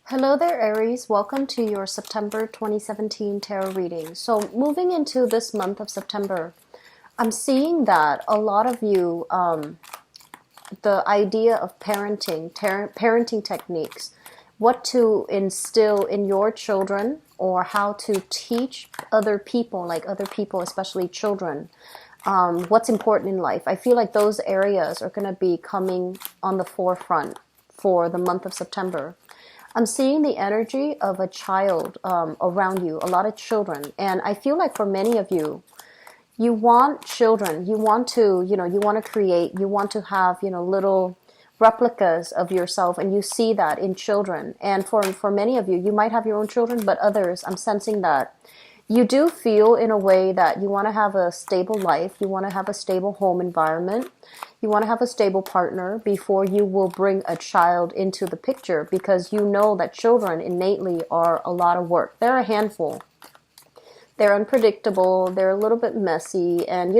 Hello there, Aries. Welcome to your September 2017 tarot reading. So, moving into this month of September, I'm seeing that a lot of you, the idea of parenting techniques, what to instill in your children, or how to teach other people, like other people, especially children, what's important in life. I feel like those areas are going to be coming on the forefront for the month of September. I'm seeing the energy of a child around you, a lot of children. And I feel like for many of you, you want children. You want to, you want to create, you want to have, little replicas of yourself. And you see that in children. And for many of you, you might have your own children, but others, I'm sensing that you do feel in a way that you want to have a stable life. You want to have a stable home environment. You want to have a stable partner before you will bring a child into the picture, because you know that children innately are a lot of work. They're a handful. They're unpredictable. They're a little bit messy. And,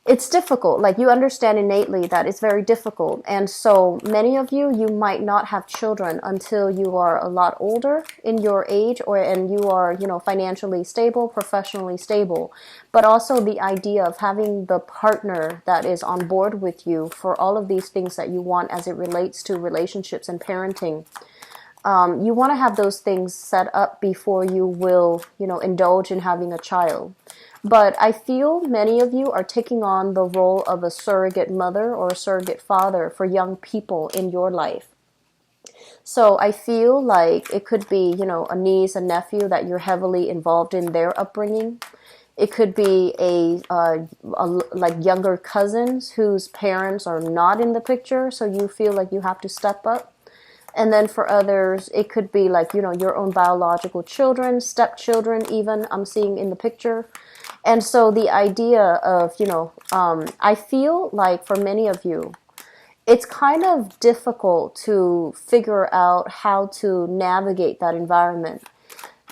it's difficult. Like, you understand innately that it's very difficult. And so many of you, you might not have children until you are a lot older in your age, and you are, financially stable, professionally stable. But also the idea of having the partner that is on board with you for all of these things that you want as it relates to relationships and parenting. You want to have those things set up before you will, indulge in having a child. But I feel many of you are taking on the role of a surrogate mother or a surrogate father for young people in your life. So I feel like it could be, a niece, a nephew that you're heavily involved in their upbringing. It could be like younger cousins whose parents are not in the picture, so you feel like you have to step up. And then for others, it could be like, your own biological children, stepchildren even, I'm seeing in the picture. And so the idea of, I feel like for many of you, it's kind of difficult to figure out how to navigate that environment,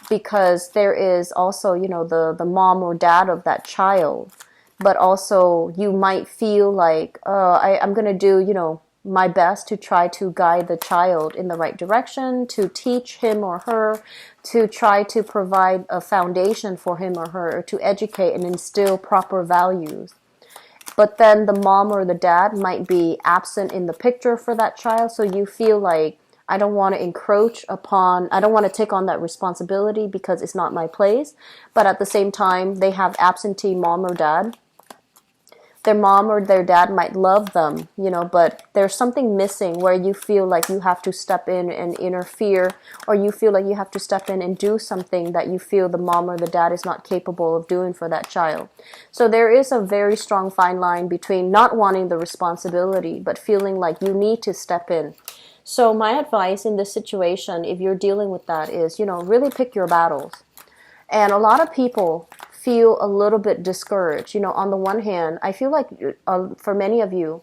because there is also, the mom or dad of that child. But also you might feel like, I'm going to do, my best to try to guide the child in the right direction, to teach him or her, to try to provide a foundation for him or her, or to educate and instill proper values. But then the mom or the dad might be absent in the picture for that child, so you feel like, I don't want to I don't want to take on that responsibility because it's not my place. But at the same time, they have absentee mom or dad. Their mom or their dad might love them, but there's something missing where you feel like you have to step in and interfere, or you feel like you have to step in and do something that you feel the mom or the dad is not capable of doing for that child. So there is a very strong fine line between not wanting the responsibility, but feeling like you need to step in. So my advice in this situation, if you're dealing with that, is, really pick your battles. And a lot of people feel a little bit discouraged. On the one hand, I feel like for many of you,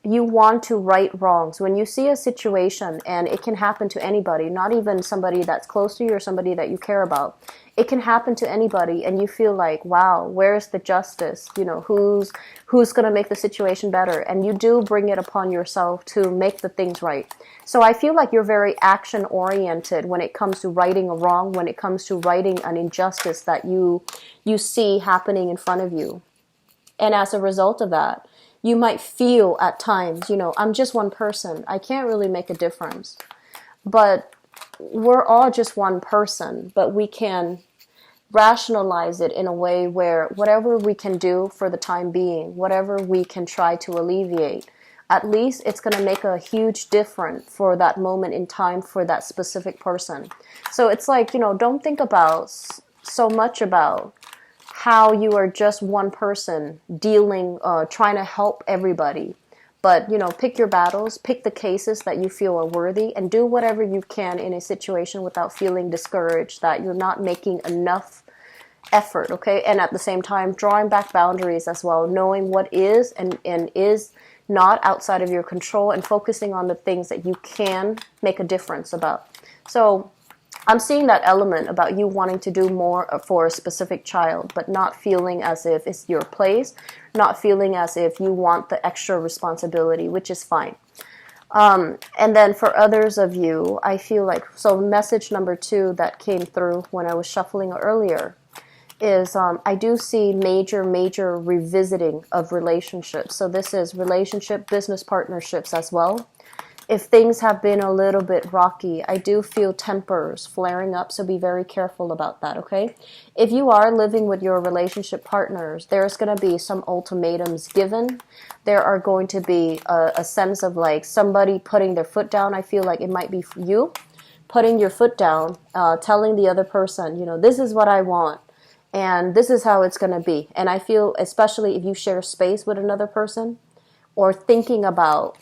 you want to right wrongs. When you see a situation, and it can happen to anybody, not even somebody that's close to you or somebody that you care about. It can happen to anybody, and you feel like, wow, where's the justice? Who's going to make the situation better? And you do bring it upon yourself to make the things right. So I feel like you're very action-oriented when it comes to righting a wrong, when it comes to righting an injustice that you see happening in front of you. And as a result of that, you might feel at times, I'm just one person. I can't really make a difference. But we're all just one person, but we can rationalize it in a way where whatever we can do for the time being, whatever we can try to alleviate, at least it's going to make a huge difference for that moment in time for that specific person. So it's like, don't think about so much about how you are just one person trying to help everybody. But, pick your battles, pick the cases that you feel are worthy, and do whatever you can in a situation without feeling discouraged that you're not making enough effort, okay? And at the same time, drawing back boundaries as well, knowing what is and is not outside of your control, and focusing on the things that you can make a difference about. So I'm seeing that element about you wanting to do more for a specific child, but not feeling as if it's your place, not feeling as if you want the extra responsibility, which is fine. And then for others of you, I feel like, so message number 2 that came through when I was shuffling earlier is I do see major revisiting of relationships. So this is relationship, business partnerships as well. If things have been a little bit rocky, I do feel tempers flaring up, so be very careful about that, okay? If you are living with your relationship partners, there's going to be some ultimatums given. There are going to be a sense of like somebody putting their foot down. I feel like it might be you putting your foot down, telling the other person, you know, this is what I want. And this is how it's going to be. And I feel, especially if you share space with another person or thinking about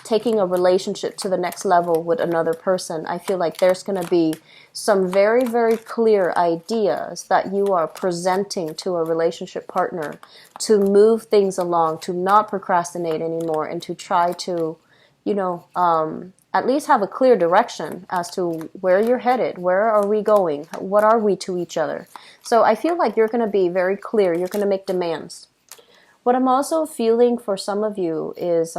taking a relationship to the next level with another person, I feel like there's going to be some very clear ideas that you are presenting to a relationship partner to move things along, to not procrastinate anymore, and to try to, you know, at least have a clear direction as to where you're headed. Where are we going? What are we to each other? So I feel like you're going to be very clear. You're going to make demands. What I'm also feeling for some of you is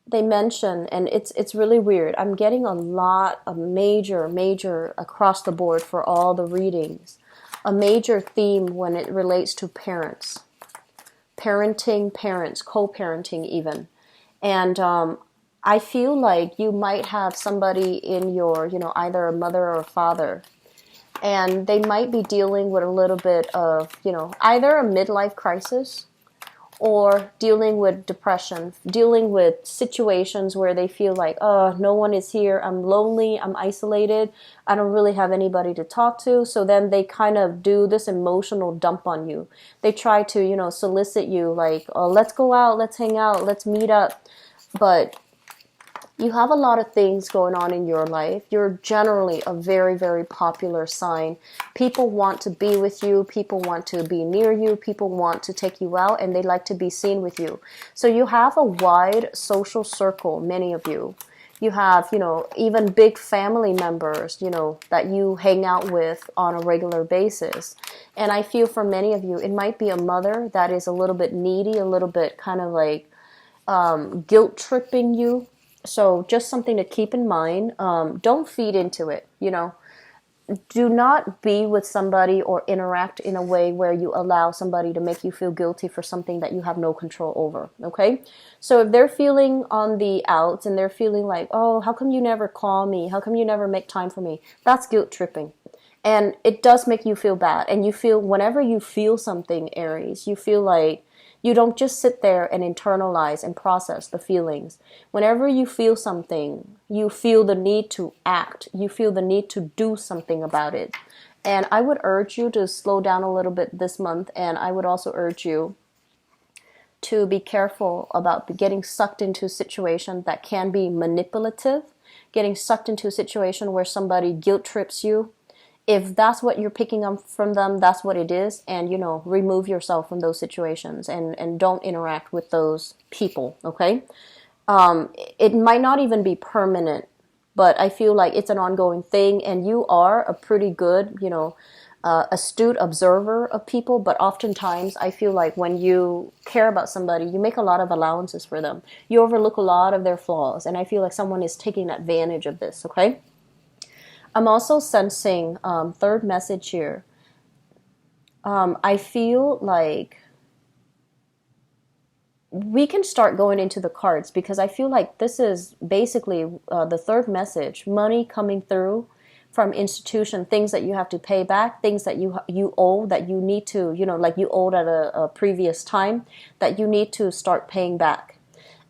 they mention, and it's really weird. I'm getting a lot of major across the board for all the readings. A major theme when it relates to parents. Parenting, parents, co-parenting even. And I feel like you might have somebody in your, you know, either a mother or a father, and they might be dealing with a little bit of, you know, either a midlife crisis or dealing with depression, dealing with situations where they feel like, oh, no one is here, I'm lonely, I'm isolated, I don't really have anybody to talk to. So then they kind of do this emotional dump on you. They try to, you know, solicit you like, oh, let's go out, let's hang out, let's meet up. But you have a lot of things going on in your life. You're generally a very popular sign. People want to be with you. People want to be near you. People want to take you out, and they like to be seen with you. So you have a wide social circle, many of you. You have, you know, even big family members, you know, that you hang out with on a regular basis. And I feel for many of you, it might be a mother that is a little bit needy, a little bit kind of like guilt tripping you. So just something to keep in mind. Don't feed into it, you know. Do not be with somebody or interact in a way where you allow somebody to make you feel guilty for something that you have no control over, okay? So if they're feeling on the outs and they're feeling like, oh, how come you never call me? How come you never make time for me? That's guilt tripping. And it does make you feel bad. And you feel, whenever you feel something, Aries, you feel like you don't just sit there and internalize and process the feelings. Whenever you feel something, you feel the need to act. You feel the need to do something about it. And I would urge you to slow down a little bit this month. And I would also urge you to be careful about getting sucked into a situation that can be manipulative, getting sucked into a situation where somebody guilt trips you. If that's what you're picking up from them, that's what it is. And, you know, remove yourself from those situations and don't interact with those people, okay? It might not even be permanent, but I feel like it's an ongoing thing. And you are a pretty good, you know, astute observer of people. But oftentimes I feel like when you care about somebody, you make a lot of allowances for them. You overlook a lot of their flaws. And I feel like someone is taking advantage of this, okay? I'm also sensing, third message here. I feel like we can start going into the cards because I feel like this is basically the third message. Money coming through from institution, things that you have to pay back, things that you owe that you need to, you know, like you owed at a previous time that you need to start paying back.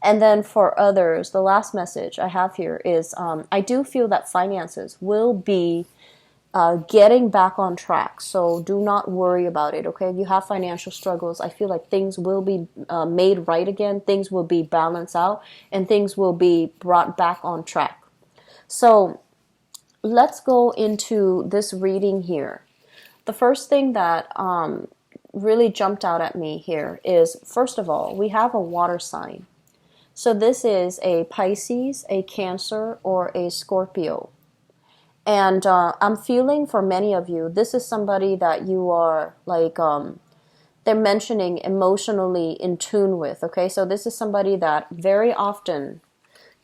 And then for others, the last message I have here is I do feel that finances will be getting back on track. So do not worry about it, okay? If you have financial struggles, I feel like things will be made right again. Things will be balanced out and things will be brought back on track. So let's go into this reading here. The first thing that really jumped out at me here is, first of all, we have a water sign. So this is a Pisces, a Cancer, or a Scorpio. And I'm feeling for many of you, this is somebody that you are like they're mentioning emotionally in tune with. Okay, so this is somebody that very often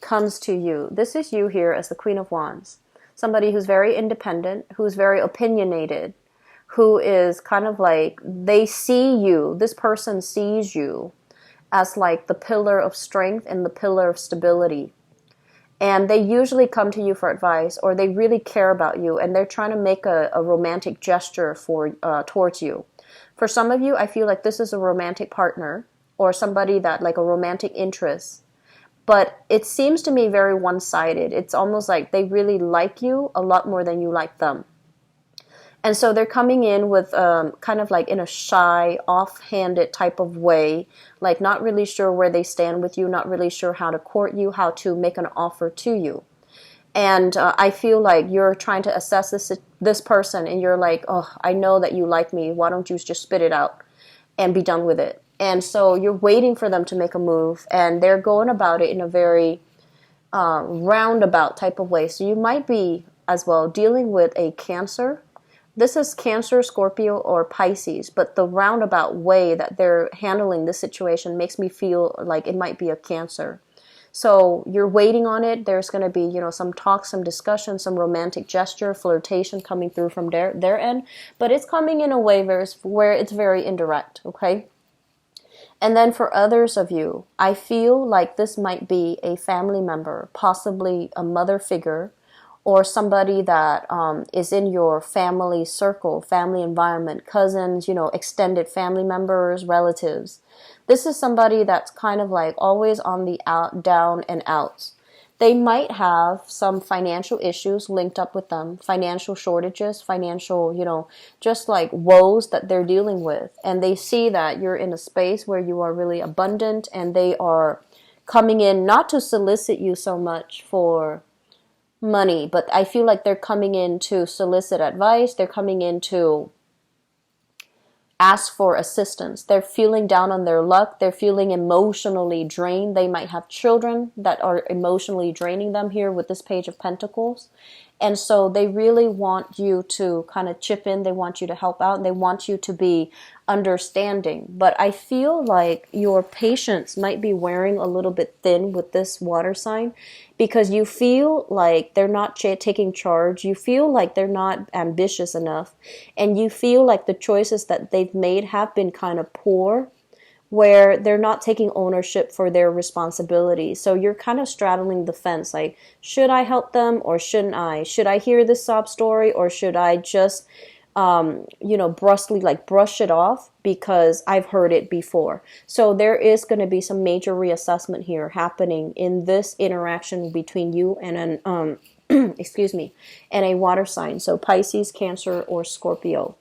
comes to you. This is you here as the Queen of Wands. Somebody who's very independent, who's very opinionated, who is kind of like, they see you, this person sees you as like the pillar of strength and the pillar of stability. And they usually come to you for advice, or they really care about you, and they're trying to make a romantic gesture for towards you. For some of you, I feel like this is a romantic partner or somebody that like a romantic interest. But it seems to me very one-sided. It's almost like they really like you a lot more than you like them. And so they're coming in with kind of like in a shy, off-handed type of way, like not really sure where they stand with you, not really sure how to court you, how to make an offer to you. And I feel like you're trying to assess this person, and you're like, oh, I know that you like me. Why don't you just spit it out and be done with it? And so you're waiting for them to make a move, and they're going about it in a very roundabout type of way. So you might be as well dealing with a Cancer. This is Cancer, Scorpio, or Pisces, but the roundabout way that they're handling this situation makes me feel like it might be a Cancer. So you're waiting on it. There's going to be, some talk, some discussion, some romantic gesture, flirtation coming through from their end, but it's coming in a way where it's very indirect, okay? And then for others of you, I feel like this might be a family member, possibly a mother figure, or somebody that is in your family circle, family environment, cousins, extended family members, relatives. This is somebody that's kind of like always on the down and outs. They might have some financial issues linked up with them, financial shortages, financial, just like woes that they're dealing with. And they see that you're in a space where you are really abundant, and they are coming in not to solicit you so much for money, but I feel like they're coming in to solicit advice. They're coming in to ask for assistance. They're feeling down on their luck. They're feeling emotionally drained. They might have children that are emotionally draining them here with this Page of Pentacles. And so they really want you to kind of chip in. They want you to help out, and they want you to be understanding. But I feel like your patience might be wearing a little bit thin with this water sign, because you feel like they're not taking charge. You feel like they're not ambitious enough, and you feel like the choices that they've made have been kind of poor, where they're not taking ownership for their responsibilities. So you're kind of straddling the fence, like, should I help them or shouldn't I? Should I hear this sob story, or should I just, brusquely brush it off because I've heard it before? So there is going to be some major reassessment here happening in this interaction between you and an, excuse me, and a water sign. So Pisces, Cancer, or Scorpio.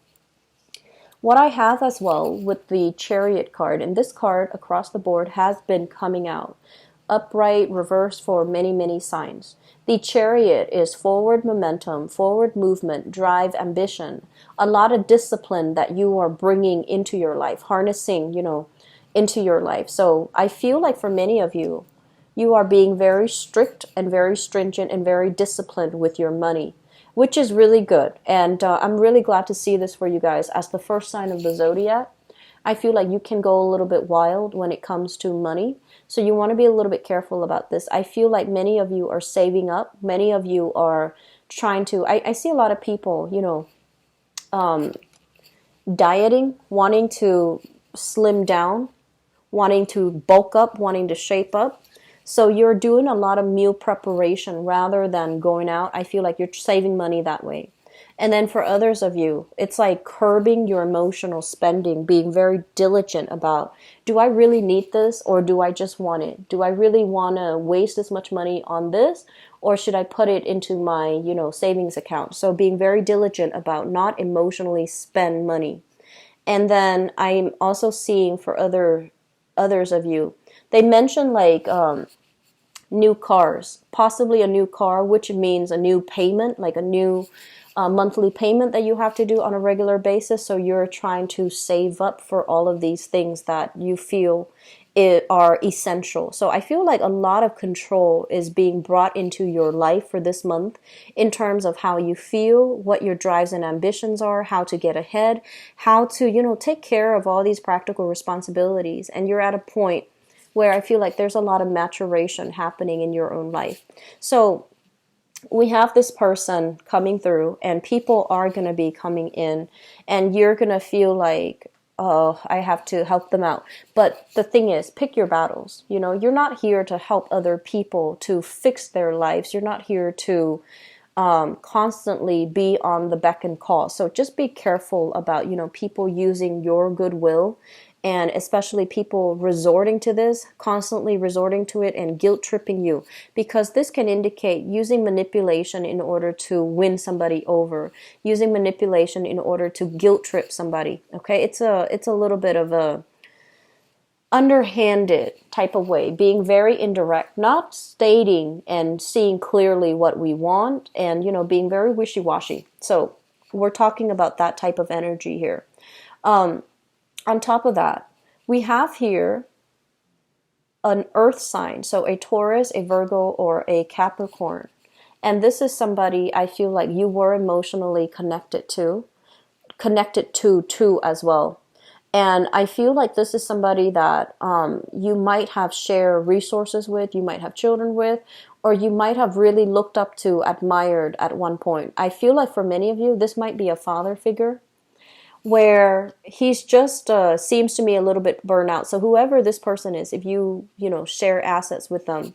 What I have as well with the Chariot card, and this card across the board has been coming out, upright, reverse for many, many signs. The Chariot is forward momentum, forward movement, drive, ambition, a lot of discipline that you are bringing into your life, harnessing, into your life. So I feel like for many of you, you are being very strict and very stringent and very disciplined with your money, which is really good. And I'm really glad to see this for you guys as the first sign of the zodiac. I feel like you can go a little bit wild when it comes to money. So you want to be a little bit careful about this. I feel like many of you are saving up. Many of you are trying to, I see a lot of people, dieting, wanting to slim down, wanting to bulk up, wanting to shape up. So you're doing a lot of meal preparation rather than going out. I feel like you're saving money that way. And then for others of you, it's like curbing your emotional spending, being very diligent about, do I really need this, or do I just want it? Do I really want to waste this much money on this, or should I put it into my, savings account? So being very diligent about not emotionally spend money. And then I'm also seeing for others of you, they mentioned new cars, possibly a new car, which means a new payment, like a new monthly payment that you have to do on a regular basis. So you're trying to save up for all of these things that you feel are essential. So I feel like a lot of control is being brought into your life for this month in terms of how you feel, what your drives and ambitions are, how to get ahead, how to, take care of all these practical responsibilities. And you're at a point where I feel like there's a lot of maturation happening in your own life. So we have this person coming through, and people are going to be coming in, and you're going to feel like, oh, I have to help them out. But the thing is, pick your battles. You're not here to help other people to fix their lives. You're not here to constantly be on the beck and call. So just be careful about, people using your goodwill, and especially people resorting to this, constantly resorting to it and guilt tripping you, because this can indicate using manipulation in order to win somebody over, using manipulation in order to guilt trip somebody. Okay, it's a little bit of a underhanded type of way, being very indirect, not stating and seeing clearly what we want, and being very wishy-washy. So we're talking about that type of energy here. On top of that, we have here an earth sign, so a Taurus, a Virgo, or a Capricorn. And this is somebody I feel like you were emotionally connected to as well. And I feel like this is somebody that you might have shared resources with, you might have children with, or you might have really looked up to, admired at one point. I feel like for many of you, this might be a father figure, where he's just seems to me a little bit burnout. So whoever this person is, if you share assets with them,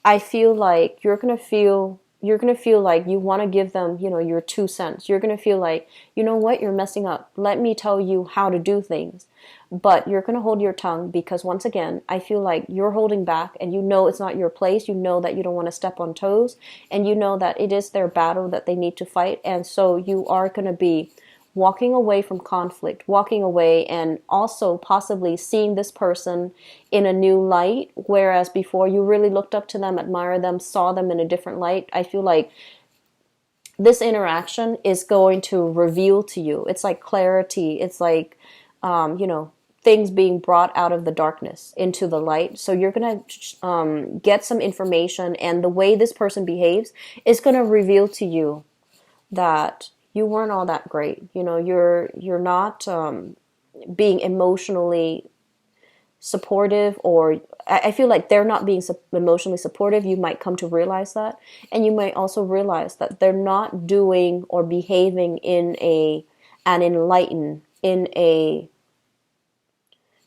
I feel like you're gonna feel like you want to give them your 2 cents. You're gonna feel like, you know what, you're messing up. Let me tell you how to do things. But you're gonna hold your tongue, because once again, I feel like you're holding back, and it's not your place. You know that you don't want to step on toes, and you know that it is their battle that they need to fight, and so you are gonna be walking away from conflict, walking away, and also possibly seeing this person in a new light, whereas before you really looked up to them, admired them, saw them in a different light. I feel like this interaction is going to reveal to you. It's like clarity. It's like, things being brought out of the darkness into the light. So you're going to get some information, and the way this person behaves is going to reveal to you that you weren't all that great. You're not being emotionally supportive, or I feel like they're not being emotionally supportive. You might come to realize that, and you might also realize that they're not doing or behaving in an enlightened, in a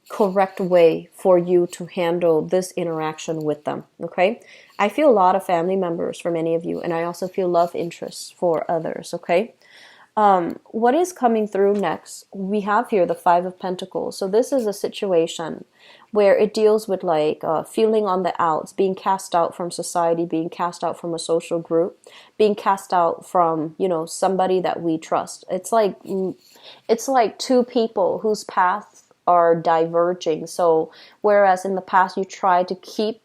correct way for you to handle this interaction with them. Okay, I feel a lot of family members for many of you, and I also feel love interests for others. Okay. What is coming through next? We have here the Five of Pentacles. So this is a situation where it deals with like feeling on the outs, being cast out from society, being cast out from a social group, being cast out from somebody that we trust. It's like two people whose paths are diverging. So whereas in the past you tried to keep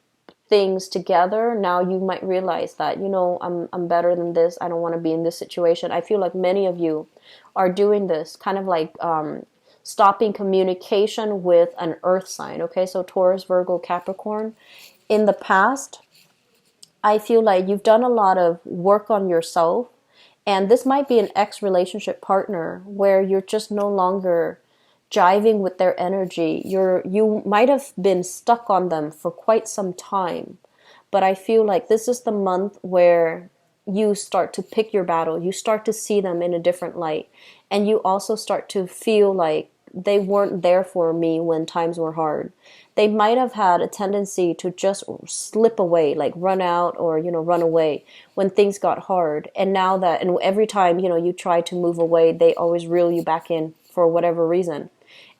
things together, now you might realize that I'm better than this. I don't want to be in this situation. I feel like many of you are doing this, kind of like stopping communication with an earth sign. Okay, so Taurus, Virgo, Capricorn. In the past, I feel like you've done a lot of work on yourself, and this might be an ex-relationship partner where you're just no longer jiving with their energy. You might have been stuck on them for quite some time, but I feel like this is the month where you start to pick your battle. You start to see them in a different light, and you also start to feel like they weren't there for me when times were hard. They might have had a tendency to just slip away, like run out, or run away when things got hard. And now that, and every time you try to move away, they always reel you back in for whatever reason.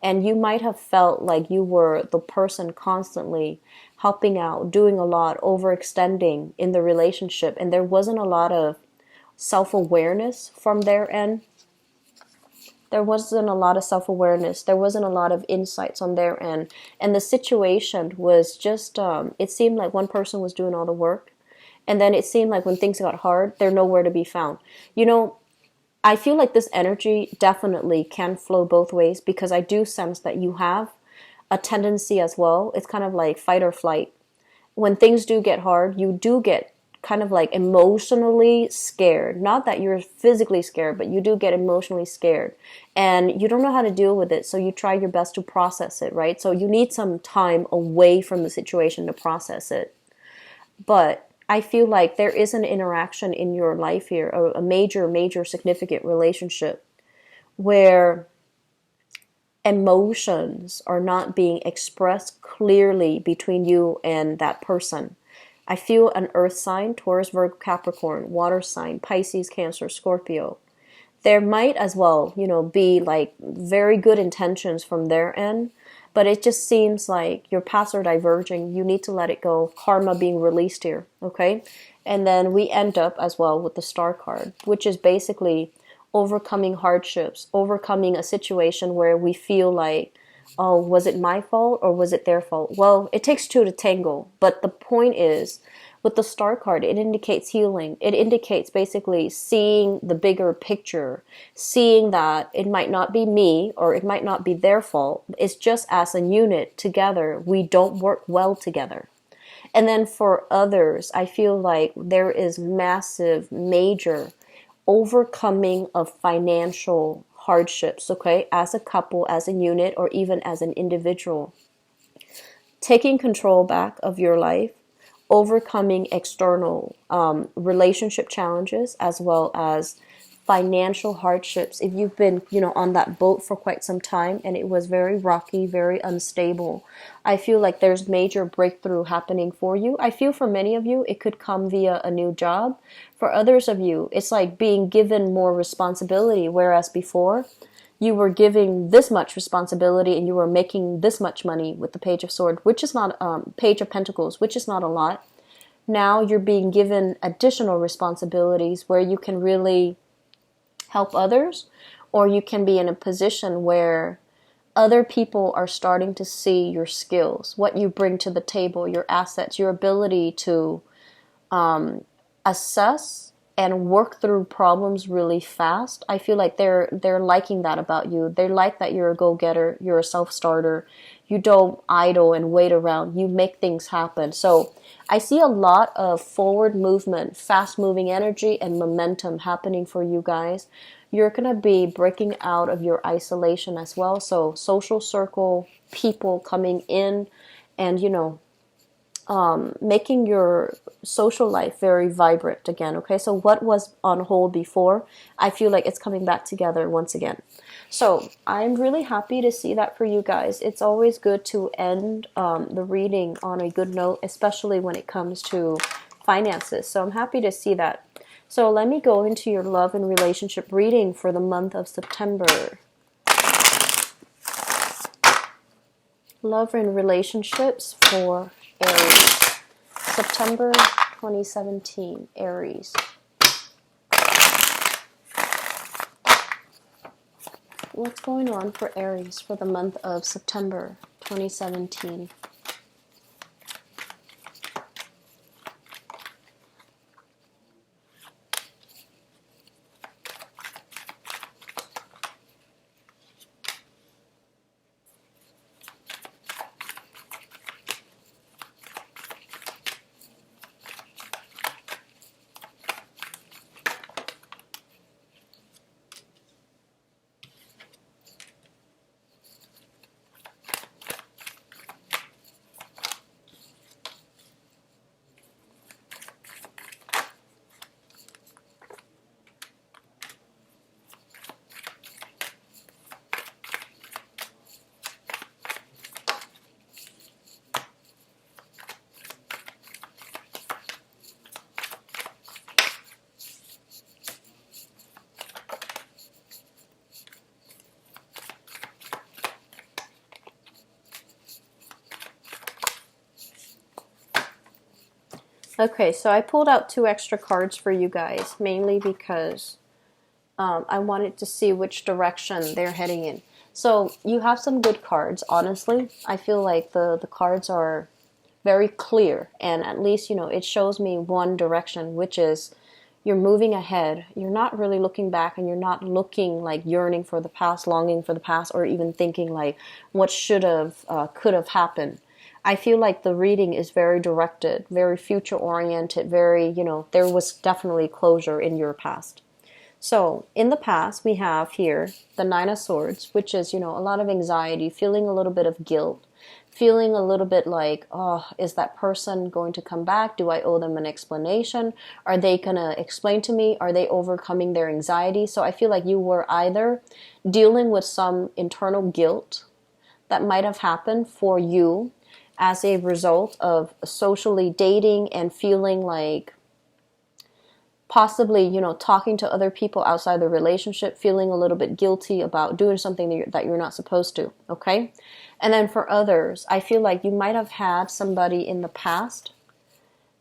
And you might have felt like you were the person constantly helping out, doing a lot, overextending in the relationship, and there wasn't a lot of self-awareness from their end. There wasn't a lot of self-awareness. There wasn't a lot of insights on their end. And the situation was just, it seemed like one person was doing all the work. And then it seemed like when things got hard, they're nowhere to be found. I feel like this energy definitely can flow both ways, because I do sense that you have a tendency as well. It's kind of like fight or flight. When things do get hard, you do get kind of like emotionally scared. Not that you're physically scared, but you do get emotionally scared. And you don't know how to deal with it, so you try your best to process it, right? So you need some time away from the situation to process it. But I feel like there is an interaction in your life here, a major, major significant relationship where emotions are not being expressed clearly between you and that person. I feel an earth sign, Taurus, Virgo, Capricorn, water sign, Pisces, Cancer, Scorpio. There might as well, be like very good intentions from their end, but it just seems like your paths are diverging. You need to let it go. Karma being released here, okay? And then we end up as well with the Star card, which is basically overcoming hardships, overcoming a situation where we feel like, oh, was it my fault or was it their fault? Well, it takes two to tango, but the point is, with the Star card, it indicates healing. It indicates basically seeing the bigger picture, seeing that it might not be me or it might not be their fault. It's just as a unit together, we don't work well together. And then for others, I feel like there is massive, major overcoming of financial hardships, okay, as a couple, as a unit, or even as an individual. Taking control back of your life, overcoming external relationship challenges, as well as financial hardships. If you've been, on that boat for quite some time and it was very rocky, very unstable, I feel like there's major breakthrough happening for you. I feel for many of you, it could come via a new job. For others of you, it's like being given more responsibility, whereas before you were giving this much responsibility and you were making this much money with the Page of Swords, which is not, Page of Pentacles, which is not a lot. Now you're being given additional responsibilities where you can really help others, or you can be in a position where other people are starting to see your skills, what you bring to the table, your assets, your ability to assess and work through problems really fast. I feel like they're liking that about you. They like that you're a go-getter, you're a self-starter. You don't idle and wait around. You make things happen. So I see a lot of forward movement, fast-moving energy and momentum happening for you guys. You're going to be breaking out of your isolation as well. So social circle, people coming in and, making your social life very vibrant again, okay? So what was on hold before, I feel like it's coming back together once again. So I'm really happy to see that for you guys. It's always good to end the reading on a good note, especially when it comes to finances. So I'm happy to see that. So let me go into your love and relationship reading for the month of September. Love and relationships for Aries. September 2017, Aries. What's going on for Aries for the month of September 2017? Okay, so I pulled out 2 extra cards for you guys, mainly because I wanted to see which direction they're heading in. So you have some good cards, honestly. I feel like the cards are very clear, and at least, it shows me one direction, which is, You're moving ahead. You're not really looking back, and you're not looking like yearning for the past, longing for the past, or even thinking like what should have, could have happened. I feel like the reading is very directed, very future oriented, very, there was definitely closure in your past. So in the past, we have here the Nine of Swords, which is, a lot of anxiety, feeling a little bit of guilt, feeling a little bit like, oh, is that person going to come back? Do I owe them an explanation? Are they going to explain to me? Are they overcoming their anxiety? So I feel like you were either dealing with some internal guilt that might have happened for you as a result of socially dating and feeling like possibly, talking to other people outside the relationship, feeling a little bit guilty about doing something that you're not supposed to, okay? And then for others, I feel like you might have had somebody in the past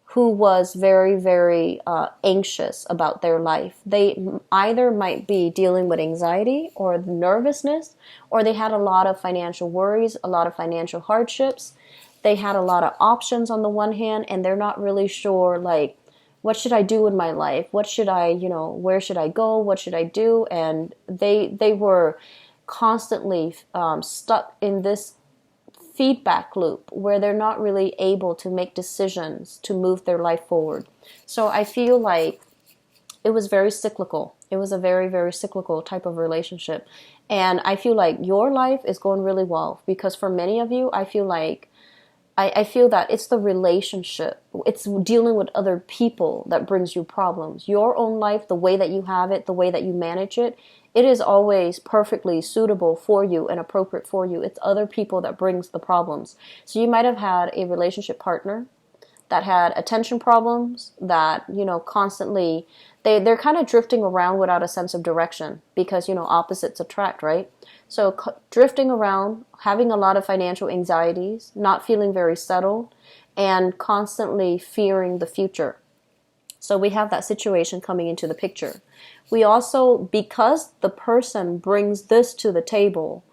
who was very, very anxious about their life. They either might be dealing with anxiety or nervousness, or they had a lot of financial worries, a lot of financial hardships. They had a lot of options on the one hand, and they're not really sure, like, what should I do with my life? What should I, where should I go? What should I do? And they were constantly stuck in this feedback loop where they're not really able to make decisions to move their life forward. So I feel like it was very cyclical. It was a very, very cyclical type of relationship. And I feel like your life is going really well because for many of you, I feel that it's the relationship. It's dealing with other people that brings you problems. Your own life, the way that you have it, the way that you manage it, it is always perfectly suitable for you and appropriate for you. It's other people that brings the problems. So you might have had a relationship partner that had attention problems, that, constantly, they're kind of drifting around without a sense of direction because, opposites attract, right? So drifting around, having a lot of financial anxieties, not feeling very settled, and constantly fearing the future. So we have that situation coming into the picture. We also, because the person brings this to the table,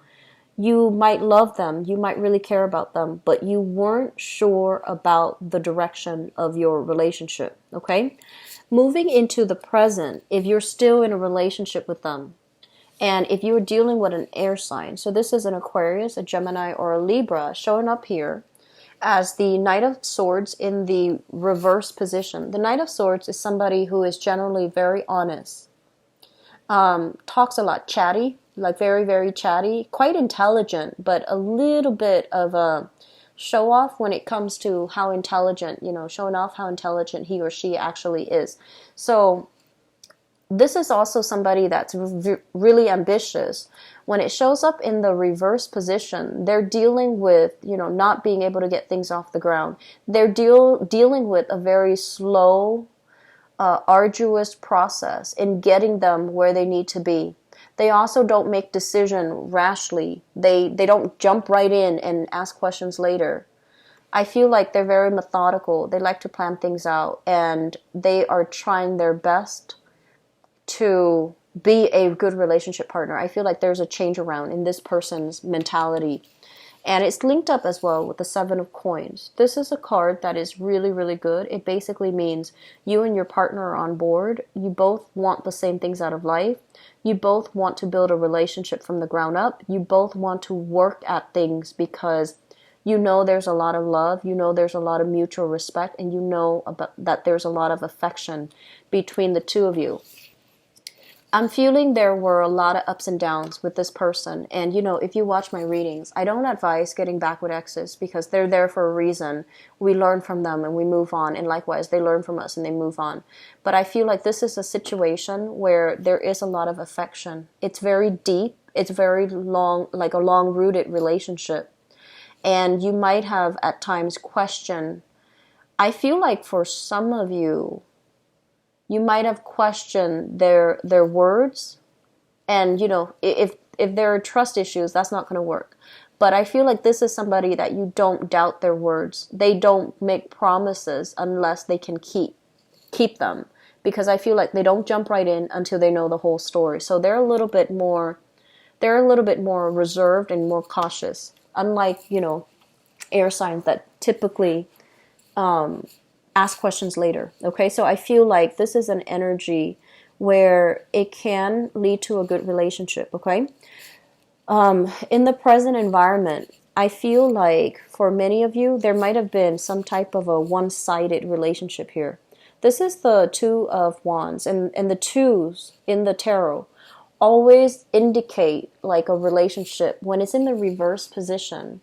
you might love them, you might really care about them, but you weren't sure about the direction of your relationship, okay? Moving into the present, if you're still in a relationship with them, and if you're dealing with an air sign, so this is an Aquarius, a Gemini, or a Libra showing up here as the Knight of Swords in the reverse position. The Knight of Swords is somebody who is generally very honest, talks a lot, chatty, like very, very chatty, quite intelligent, but a little bit of a show off when it comes to how intelligent, showing off how intelligent he or she actually is. So this is also somebody that's really ambitious. When it shows up in the reverse position, they're dealing with, not being able to get things off the ground. They're dealing with a very slow, arduous process in getting them where they need to be. They also don't make decision rashly. They don't jump right in and ask questions later. I feel like they're very methodical. They like to plan things out, and they are trying their best to be a good relationship partner. I feel like there's a change around in this person's mentality. And it's linked up as well with the Seven of Coins. This is a card that is really, really good. It basically means you and your partner are on board. You both want the same things out of life. You both want to build a relationship from the ground up. You both want to work at things because there's a lot of love. There's a lot of mutual respect. And that there's a lot of affection between the two of you. I'm feeling there were a lot of ups and downs with this person. And, if you watch my readings, I don't advise getting back with exes because they're there for a reason. We learn from them and we move on. And likewise, they learn from us and they move on. But I feel like this is a situation where there is a lot of affection. It's very deep. It's very long, like a long-rooted relationship. And you might have at times questioned. I feel like for some of you, you might have questioned their words, and if there are trust issues, that's not going to work. But I feel like this is somebody that you don't doubt their words. They don't make promises unless they can keep them, because I feel like they don't jump right in until they know the whole story. So they're a little bit more reserved and more cautious. Unlike air signs that typically ask questions later. Okay, so I feel like this is an energy where it can lead to a good relationship. Okay, in the present environment, I feel like for many of you, there might have been some type of a one-sided relationship here. This is the Two of Wands, and the twos in the tarot always indicate like a relationship. When it's in the reverse position,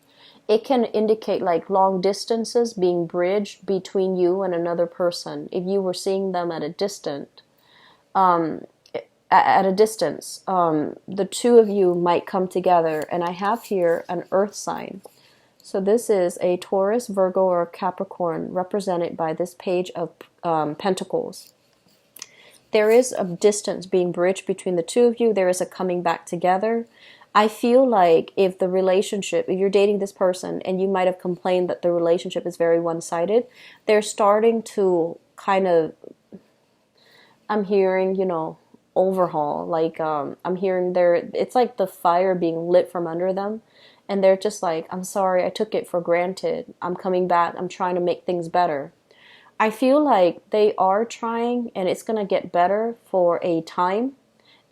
it can indicate like long distances being bridged between you and another person. If you were seeing them at a distance, the two of you might come together. And I have here an earth sign. So this is a Taurus, Virgo, or Capricorn represented by this page of Pentacles. There is a distance being bridged between the two of you. There is a coming back together. I feel like if the relationship, if you're dating this person and you might have complained that the relationship is very one-sided, they're starting to kind of, I'm hearing, overhaul. Like, I'm hearing it's like the fire being lit from under them. And they're just like, I'm sorry, I took it for granted. I'm coming back. I'm trying to make things better. I feel like they are trying, and it's going to get better for a time.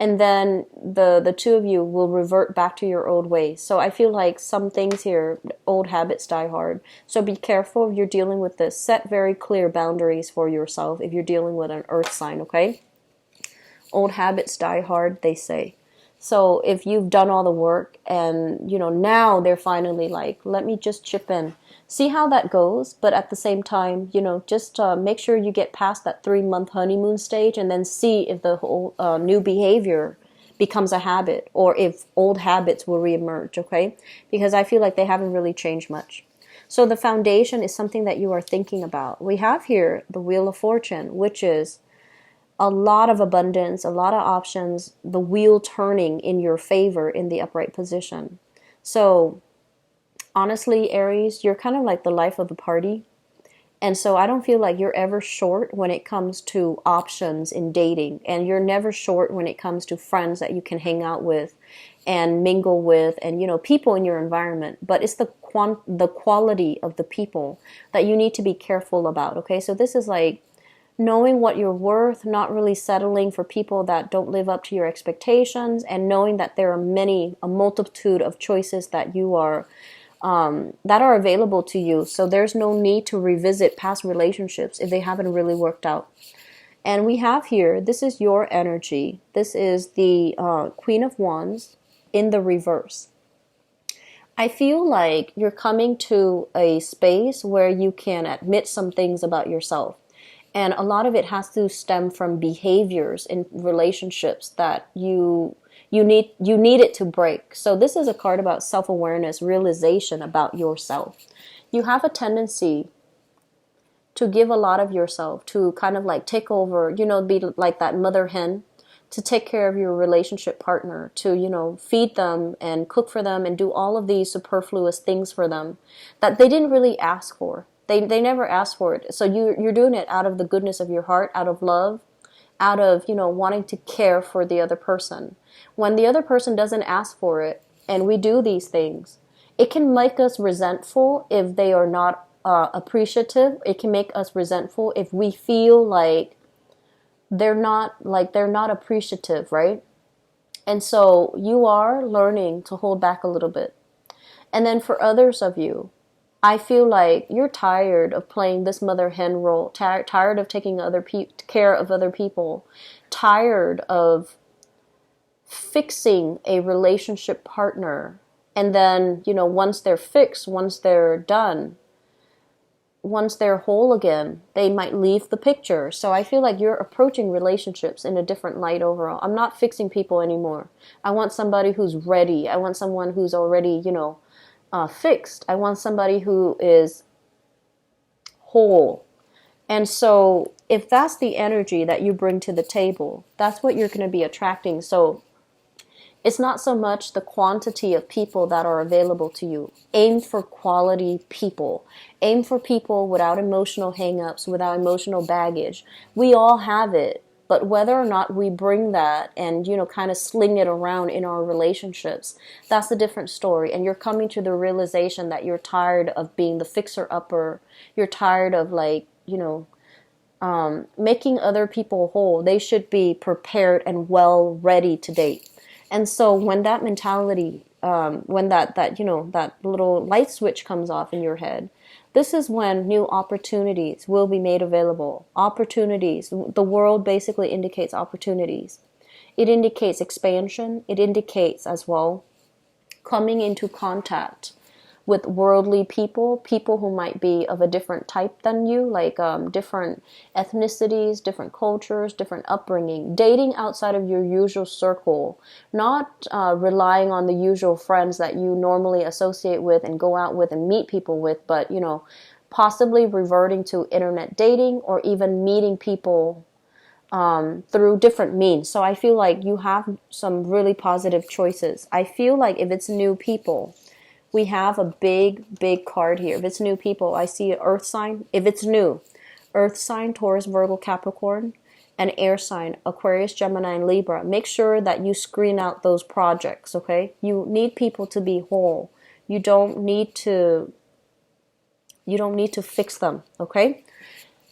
And then the two of you will revert back to your old ways. So I feel like some things here, old habits die hard. So be careful if you're dealing with this. Set very clear boundaries for yourself if you're dealing with an earth sign, okay? Old habits die hard, they say. So if you've done all the work and, now they're finally like, let me just chip in. See how that goes. But at the same time, just make sure you get past that 3-month honeymoon stage and then see if the whole new behavior becomes a habit or if old habits will reemerge, okay? Because I feel like they haven't really changed much. So the foundation is something that you are thinking about. We have here the Wheel of Fortune, which is a lot of abundance, a lot of options, the wheel turning in your favor in the upright position. So honestly, Aries, you're kind of like the life of the party. And so I don't feel like you're ever short when it comes to options in dating. And you're never short when it comes to friends that you can hang out with and mingle with and, people in your environment. But it's the quality of the people that you need to be careful about, okay? So this is like knowing what you're worth, not really settling for people that don't live up to your expectations, and knowing that there are a multitude of choices that that are available to you. So there's no need to revisit past relationships if they haven't really worked out. And we have here, this is your energy. This is the Queen of Wands in the reverse. I feel like you're coming to a space where you can admit some things about yourself. And a lot of it has to stem from behaviors in relationships that you need it to break. So this is a card about self-awareness, realization about yourself. You have a tendency to give a lot of yourself, to kind of like take over, be like that mother hen, to take care of your relationship partner, to, feed them and cook for them and do all of these superfluous things for them that they didn't really ask for. They never asked for it. So you're doing it out of the goodness of your heart, out of love, out of, wanting to care for the other person. When the other person doesn't ask for it and we do these things, it can make us resentful if they are not appreciative. It can make us resentful if we feel like they're not appreciative, right? And so you are learning to hold back a little bit. And then for others of you, I feel like you're tired of playing this mother hen role, tired of taking care of other people, tired of fixing a relationship partner. And then, once they're fixed, once they're done, once they're whole again, they might leave the picture. So I feel like you're approaching relationships in a different light overall. I'm not fixing people anymore. I want somebody who's ready. I want someone who's already, fixed. I want somebody who is whole. And so if that's the energy that you bring to the table, that's what you're going to be attracting. So it's not so much the quantity of people that are available to you. Aim for quality people. Aim for people without emotional hang-ups, without emotional baggage. We all have it. But whether or not we bring that and, kind of sling it around in our relationships, that's a different story. And you're coming to the realization that you're tired of being the fixer-upper. You're tired of making other people whole. They should be prepared and well ready to date. And so when that mentality, when that little light switch comes off in your head, this is when new opportunities will be made available. Opportunities. The world basically indicates opportunities. It indicates expansion. It indicates as well coming into contact with worldly people, people who might be of a different type than you, like different ethnicities, different cultures, different upbringing, dating outside of your usual circle, not relying on the usual friends that you normally associate with and go out with and meet people with, but, possibly reverting to internet dating or even meeting people through different means. So I feel like you have some really positive choices. I feel like if it's new people, we have a big card here. If it's new people, I see an earth sign. If it's new, earth sign, Taurus, Virgo, Capricorn, and air sign, Aquarius, Gemini, and Libra. Make sure that you screen out those projects, okay? You need people to be whole. You don't need to fix them, okay?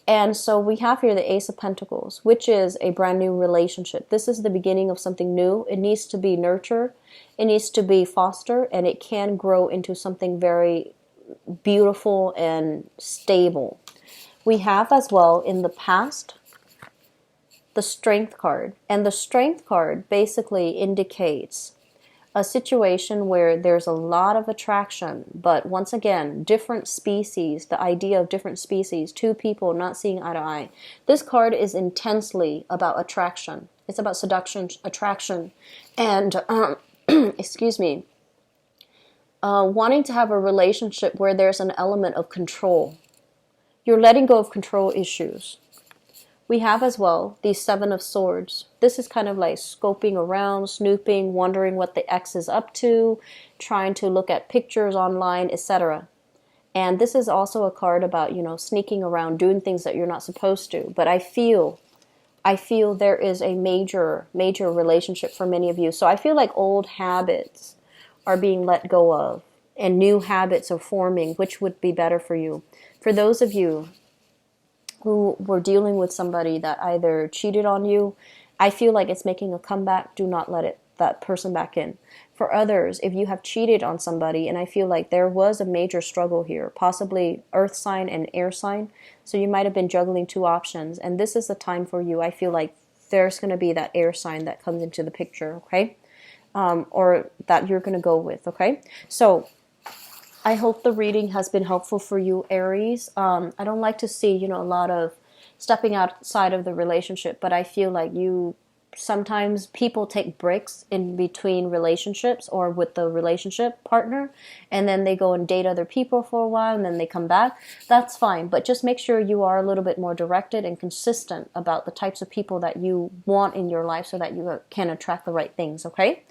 And so we have here the Ace of Pentacles, which is a brand new relationship. This is the beginning of something new. It needs to be nurtured. It needs to be fostered, and it can grow into something very beautiful and stable. We have as well in the past the Strength card. And the Strength card basically indicates a situation where there's a lot of attraction, but once again, different species, the idea of different species, two people not seeing eye to eye. This card is intensely about attraction. It's about seduction, attraction, and, excuse me, wanting to have a relationship where there's an element of control. You're letting go of control issues. We have as well the Seven of Swords. This is kind of like scoping around, snooping, wondering what the ex is up to, trying to look at pictures online, etc. And this is also a card about, sneaking around, doing things that you're not supposed to. But I feel there is a major relationship for many of you. So I feel like old habits are being let go of and new habits are forming, which would be better for you. For those of you who were dealing with somebody that either cheated on you, I feel like it's making a comeback. Do not let that person back in. For others, if you have cheated on somebody, and I feel like there was a major struggle here, possibly earth sign and air sign, so you might have been juggling two options, and this is the time for you. I feel like there's going to be that air sign that comes into the picture, okay? Or that you're going to go with, okay? So I hope the reading has been helpful for you, Aries. I don't like to see, a lot of stepping outside of the relationship, but I feel like sometimes people take breaks in between relationships or with the relationship partner, and then they go and date other people for a while, and then they come back. That's fine, but just make sure you are a little bit more directed and consistent about the types of people that you want in your life so that you can attract the right things, okay?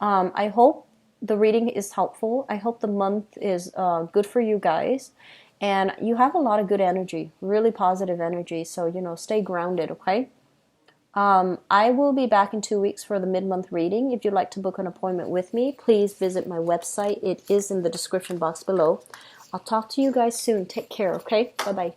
I hope the reading is helpful. I hope the month is good for you guys. And you have a lot of good energy, really positive energy. So, stay grounded, okay? I will be back in 2 weeks for the mid-month reading. If you'd like to book an appointment with me, please visit my website. It is in the description box below. I'll talk to you guys soon. Take care, okay? Bye-bye.